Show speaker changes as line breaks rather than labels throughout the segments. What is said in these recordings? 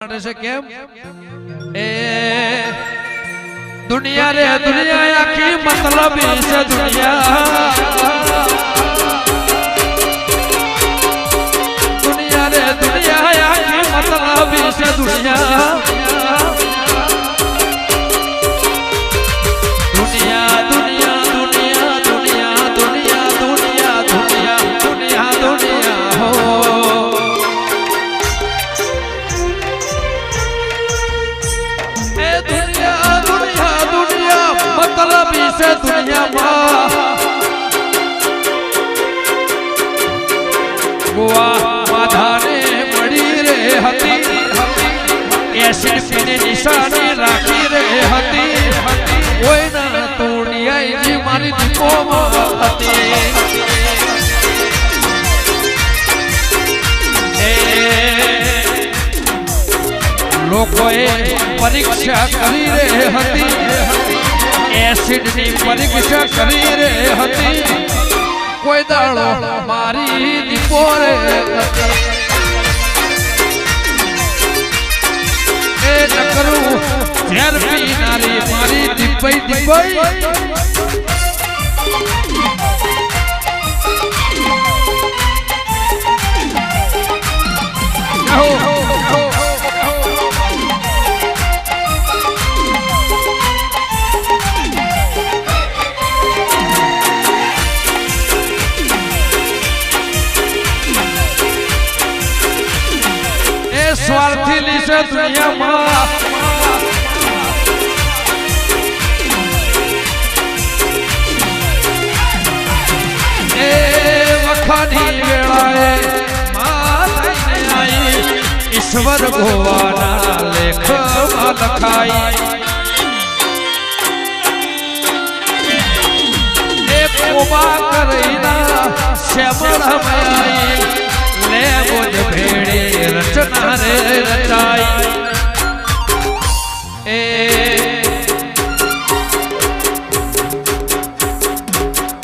से केम ए दुनिया रे दुनिया आखी मतलब से दुनिया दुनिया रे दुनिया आखी मतलब से दुनिया दुनिया दुनिया दुनिया दुनिया दुनिया दुनिया दुनिया दुनिया दुनिया हो दुनिया दुनिया दुनिया मतलब से दुनिया माधाने मड़ी रे हती एसिड पीने निशानी राखी रे हती कोई ना तोड़िया जी मारी दीपो हती लोकोए परीक्षा करी रे हती एसिड नी परीक्षा करी रे हती कोई दाड़ो मारी दीपो रे ए नकरू ઝેર પીનારી મારી દીપઈ દીપઈ स्वार्थी लिसे दुनिया मां ए वखानी वेळाए मां आई ईश्वर भगवाना लेख में लखाई ए पोबा करीना श्यामल में आई ले बुझ भेड़ी रचना रे रचाई ए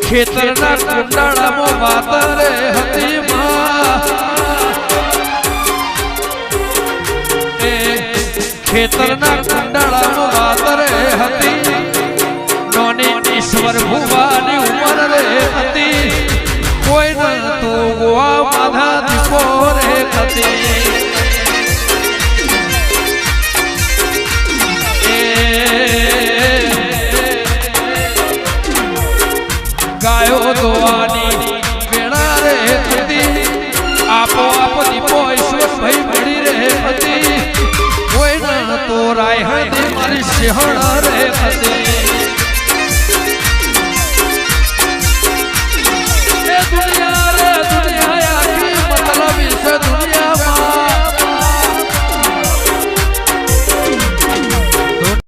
खेतरना कुंडाळा मो बात रे हती मां ए खेतरना कुंडाळा मो बात रे हती नोनी ईश्वर भुवानी उमर रे हती कोई न तो गोवा माधा दीपो रे कती गायो दोआनी बेड़ा रे कती आपो आप दीपो ईश्वर भाई बड़ी रे कती कोई न तो राय हदी मारी सिंहण रे कती